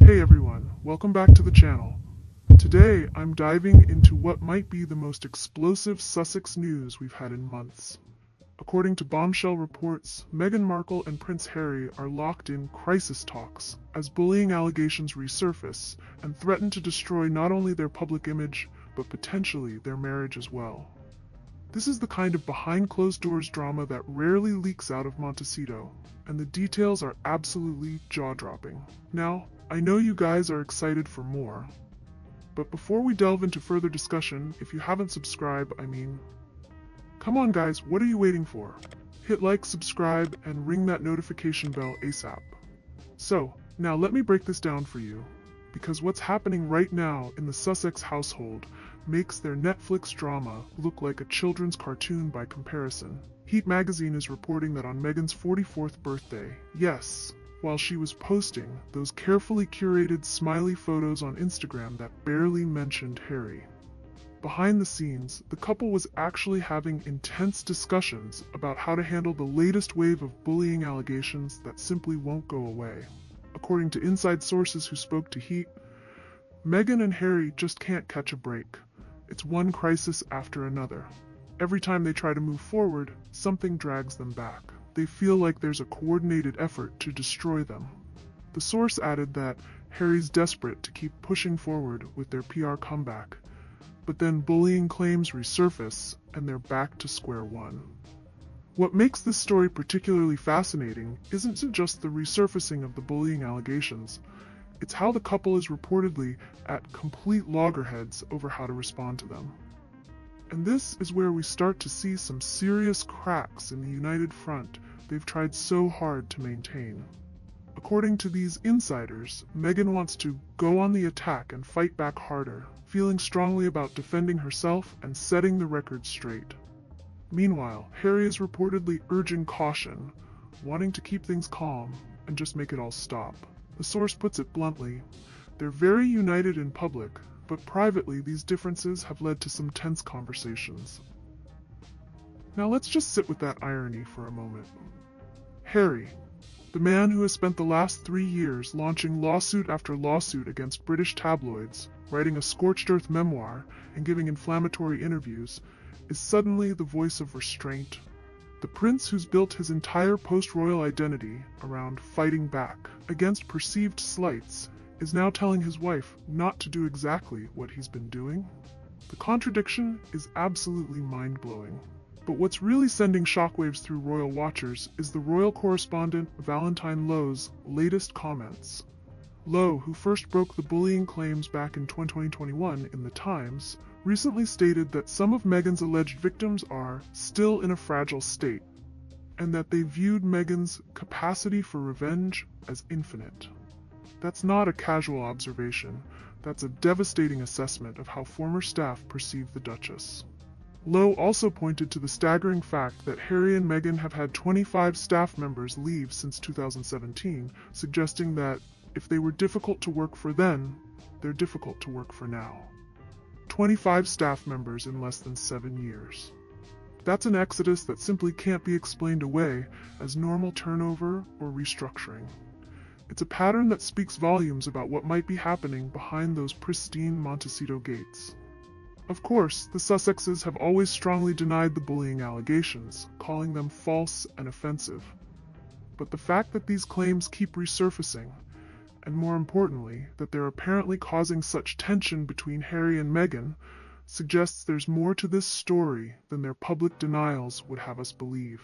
Hey everyone, welcome back to the channel. Today I'm diving into what might be the most explosive Sussex news we've had in months. According to bombshell reports, Meghan Markle and Prince Harry are locked in crisis talks as bullying allegations resurface and threaten to destroy not only their public image, but potentially their marriage as well. This is the kind of behind closed doors drama that rarely leaks out of Montecito, and the details are absolutely jaw-dropping. Now, I know you guys are excited for more, but before we delve into further discussion, if you haven't subscribed, come on guys, what are you waiting for? Hit like, subscribe, and ring that notification bell ASAP. So, now let me break this down for you, because what's happening right now in the Sussex household makes their Netflix drama look like a children's cartoon by comparison. Heat magazine is reporting that on Meghan's 44th birthday, yes, while she was posting those carefully curated smiley photos on Instagram that barely mentioned Harry. Behind the scenes, the couple was actually having intense discussions about how to handle the latest wave of bullying allegations that simply won't go away. According to inside sources who spoke to Heat, Meghan and Harry just can't catch a break. It's one crisis after another. Every time they try to move forward, something drags them back. They feel like there's a coordinated effort to destroy them. The source added that Harry's desperate to keep pushing forward with their PR comeback, but then bullying claims resurface and they're back to square one. What makes this story particularly fascinating isn't just the resurfacing of the bullying allegations, it's how the couple is reportedly at complete loggerheads over how to respond to them. And this is where we start to see some serious cracks in the united front they've tried so hard to maintain. According to these insiders, Meghan wants to go on the attack and fight back harder, feeling strongly about defending herself and setting the record straight. Meanwhile, Harry is reportedly urging caution, wanting to keep things calm and just make it all stop. The source puts it bluntly, they're very united in public, but privately these differences have led to some tense conversations. Now let's just sit with that irony for a moment. Harry, the man who has spent the last 3 years launching lawsuit after lawsuit against British tabloids, writing a scorched earth memoir, and giving inflammatory interviews, is suddenly the voice of restraint. The prince who's built his entire post-royal identity around fighting back against perceived slights is now telling his wife not to do exactly what he's been doing. The contradiction is absolutely mind-blowing. But what's really sending shockwaves through royal watchers is the royal correspondent Valentine Lowe's latest comments. Lowe, who first broke the bullying claims back in 2021 in The Times, recently stated that some of Meghan's alleged victims are still in a fragile state, and that they viewed Meghan's capacity for revenge as infinite. That's not a casual observation, that's a devastating assessment of how former staff perceive the Duchess. Lowe also pointed to the staggering fact that Harry and Meghan have had 25 staff members leave since 2017, suggesting that if they were difficult to work for then, they're difficult to work for now. 25 staff members in less than 7 years. That's an exodus that simply can't be explained away as normal turnover or restructuring. It's a pattern that speaks volumes about what might be happening behind those pristine Montecito gates. Of course, the Sussexes have always strongly denied the bullying allegations, calling them false and offensive. But the fact that these claims keep resurfacing, and more importantly, that they're apparently causing such tension between Harry and Meghan, suggests there's more to this story than their public denials would have us believe.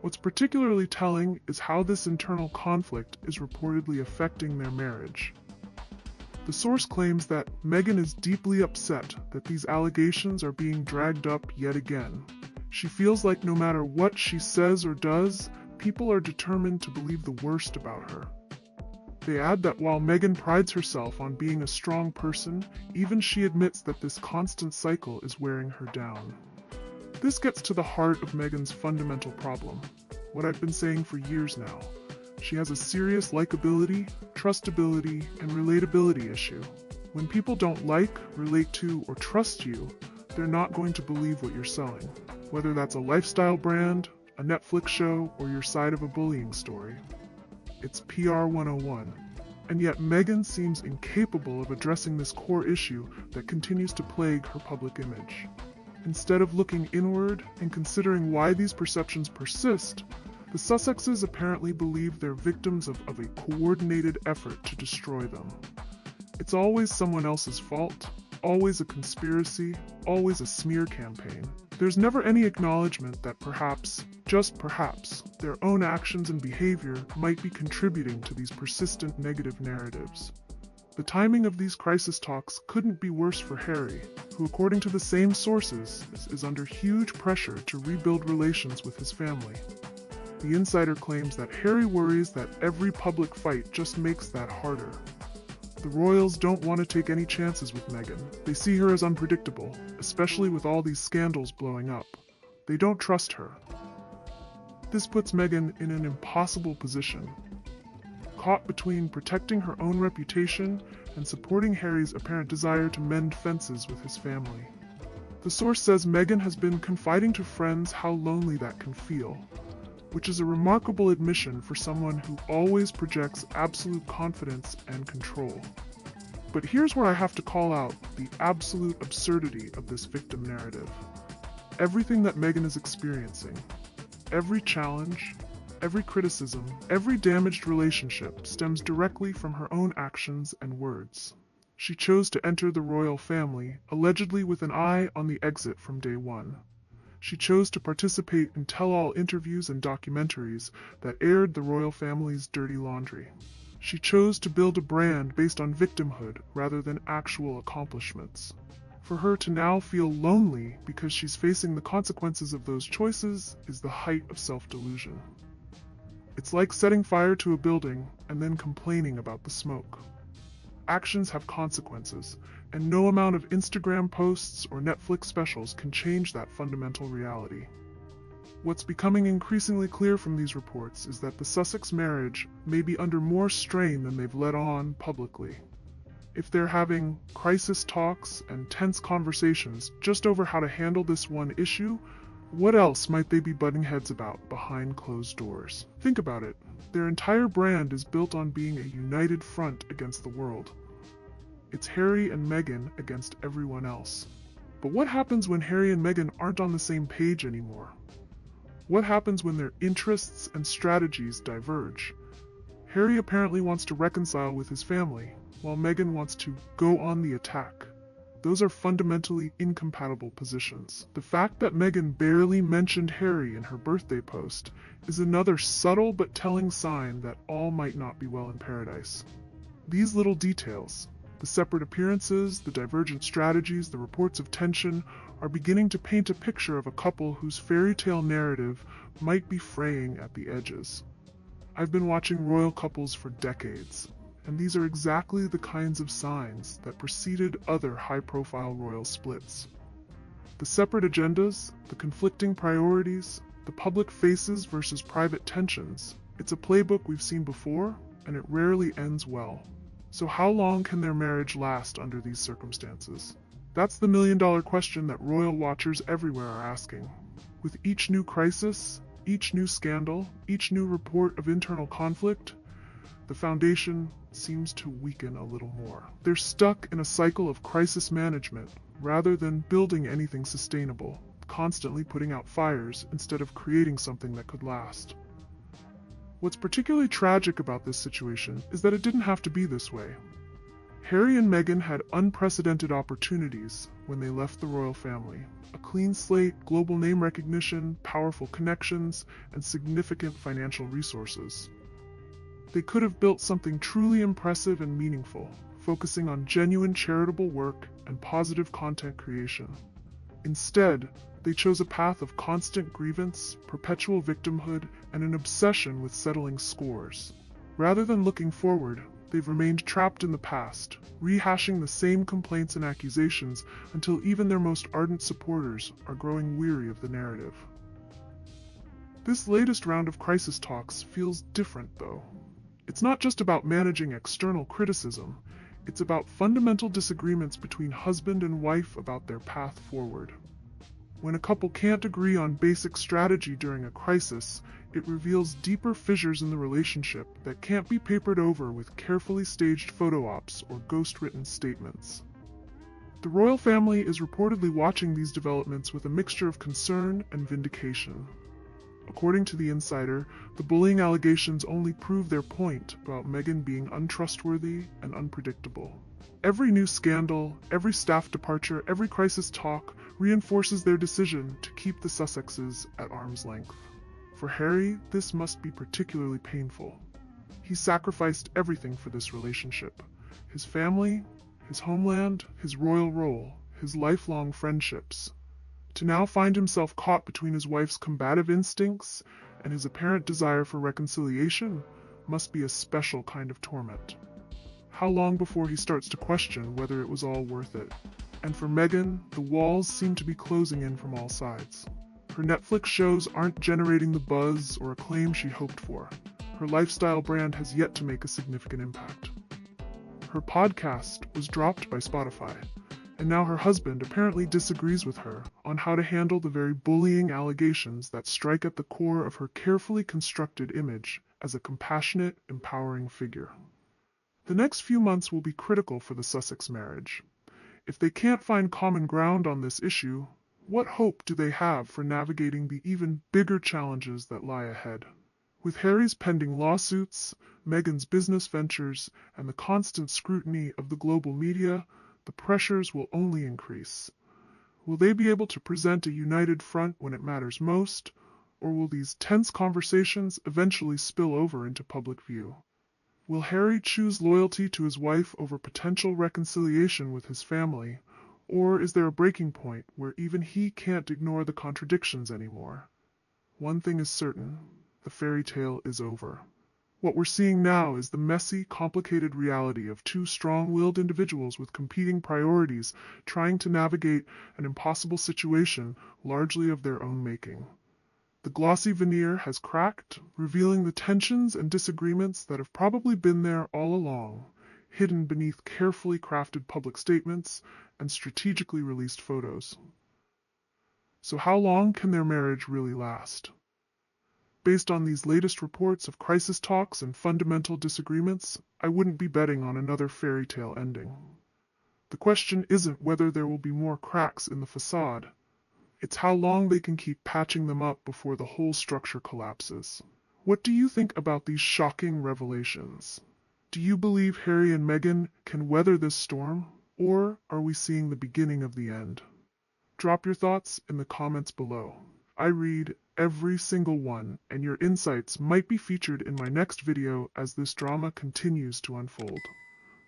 What's particularly telling is how this internal conflict is reportedly affecting their marriage. The source claims that Meghan is deeply upset that these allegations are being dragged up yet again. She feels like no matter what she says or does, people are determined to believe the worst about her. They add that while Meghan prides herself on being a strong person, even she admits that this constant cycle is wearing her down. This gets to the heart of Meghan's fundamental problem, what I've been saying for years now. She has a serious likability, trustability, and relatability issue. When people don't like, relate to, or trust you, they're not going to believe what you're selling, whether that's a lifestyle brand, a Netflix show, or your side of a bullying story. It's PR 101, And yet Meghan seems incapable of addressing this core issue that continues to plague her public image. Instead of looking inward and considering why these perceptions persist, the Sussexes apparently believe they're victims of a coordinated effort to destroy them. It's always someone else's fault, always a conspiracy, always a smear campaign. There's never any acknowledgement that perhaps, just perhaps, their own actions and behavior might be contributing to these persistent negative narratives. The timing of these crisis talks couldn't be worse for Harry, who, according to the same sources, is under huge pressure to rebuild relations with his family. The insider claims that Harry worries that every public fight just makes that harder. The royals don't want to take any chances with Meghan. They see her as unpredictable, especially with all these scandals blowing up. They don't trust her. This puts Meghan in an impossible position, caught between protecting her own reputation and supporting Harry's apparent desire to mend fences with his family. The source says Meghan has been confiding to friends how lonely that can feel, which is a remarkable admission for someone who always projects absolute confidence and control. But here's where I have to call out the absolute absurdity of this victim narrative. Everything that Meghan is experiencing, every challenge, every criticism, every damaged relationship stems directly from her own actions and words. She chose to enter the royal family, allegedly with an eye on the exit from day one. She chose to participate in tell-all interviews and documentaries that aired the royal family's dirty laundry. She chose to build a brand based on victimhood rather than actual accomplishments. For her to now feel lonely because she's facing the consequences of those choices is the height of self-delusion. It's like setting fire to a building and then complaining about the smoke. Actions have consequences, and no amount of Instagram posts or Netflix specials can change that fundamental reality. What's becoming increasingly clear from these reports is that the Sussex marriage may be under more strain than they've let on publicly. If they're having crisis talks and tense conversations just over how to handle this one issue, what else might they be butting heads about behind closed doors? Think about it. Their entire brand is built on being a united front against the world. It's Harry and Meghan against everyone else. But what happens when Harry and Meghan aren't on the same page anymore? What happens when their interests and strategies diverge? Harry apparently wants to reconcile with his family, while Meghan wants to go on the attack. Those are fundamentally incompatible positions. The fact that Meghan barely mentioned Harry in her birthday post is another subtle but telling sign that all might not be well in paradise. These little details, the separate appearances, the divergent strategies, the reports of tension, are beginning to paint a picture of a couple whose fairy tale narrative might be fraying at the edges. I've been watching royal couples for decades, and these are exactly the kinds of signs that preceded other high-profile royal splits. The separate agendas, the conflicting priorities, the public faces versus private tensions. It's a playbook we've seen before, and it rarely ends well. So how long can their marriage last under these circumstances? That's the million-dollar question that royal watchers everywhere are asking. With each new crisis, each new scandal, each new report of internal conflict, the foundation seems to weaken a little more. They're stuck in a cycle of crisis management rather than building anything sustainable, constantly putting out fires instead of creating something that could last. What's particularly tragic about this situation is that it didn't have to be this way. Harry and Meghan had unprecedented opportunities when they left the royal family. A clean slate, global name recognition, powerful connections, and significant financial resources. They could have built something truly impressive and meaningful, focusing on genuine charitable work and positive content creation. Instead, they chose a path of constant grievance, perpetual victimhood, and an obsession with settling scores. Rather than looking forward, they've remained trapped in the past, rehashing the same complaints and accusations until even their most ardent supporters are growing weary of the narrative. This latest round of crisis talks feels different, though. It's not just about managing external criticism, it's about fundamental disagreements between husband and wife about their path forward. When a couple can't agree on basic strategy during a crisis, It reveals deeper fissures in the relationship that can't be papered over with carefully staged photo ops or ghost-written statements. The royal family is reportedly watching these developments with a mixture of concern and vindication. According to The Insider, the bullying allegations only prove their point about Meghan being untrustworthy and unpredictable. Every new scandal, every staff departure, every crisis talk reinforces their decision to keep the Sussexes at arm's length. For Harry, this must be particularly painful. He sacrificed everything for this relationship: his family, his homeland, his royal role, his lifelong friendships. To now find himself caught between his wife's combative instincts and his apparent desire for reconciliation must be a special kind of torment. How long before he starts to question whether it was all worth it? And for Meghan, the walls seem to be closing in from all sides. Her Netflix shows aren't generating the buzz or acclaim she hoped for. Her lifestyle brand has yet to make a significant impact. Her podcast was dropped by Spotify, and now her husband apparently disagrees with her on how to handle the very bullying allegations that strike at the core of her carefully constructed image as a compassionate, empowering figure. The next few months will be critical for the Sussex marriage. If they can't find common ground on this issue, what hope do they have for navigating the even bigger challenges that lie ahead? With Harry's pending lawsuits, Meghan's business ventures, and the constant scrutiny of the global media, the pressures will only increase. Will they be able to present a united front when it matters most, or will these tense conversations eventually spill over into public view? Will Harry choose loyalty to his wife over potential reconciliation with his family, or is there a breaking point where even he can't ignore the contradictions anymore? One thing is certain: the fairy tale is over. What we're seeing now is the messy, complicated reality of two strong-willed individuals with competing priorities trying to navigate an impossible situation largely of their own making. The glossy veneer has cracked, revealing the tensions and disagreements that have probably been there all along, hidden beneath carefully crafted public statements and strategically released photos. So how long can their marriage really last? Based on these latest reports of crisis talks and fundamental disagreements, I wouldn't be betting on another fairy tale ending. The question isn't whether there will be more cracks in the facade. It's how long they can keep patching them up before the whole structure collapses. What do you think about these shocking revelations? Do you believe Harry and Meghan can weather this storm, or are we seeing the beginning of the end? Drop your thoughts in the comments below. I read every single one, and your insights might be featured in my next video as this drama continues to unfold.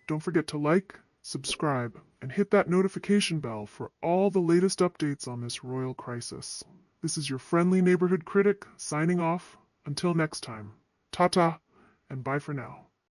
Don't forget to like, subscribe, and hit that notification bell for all the latest updates on this royal crisis. This is your friendly neighborhood critic signing off. Until next time, ta-ta, and bye for now.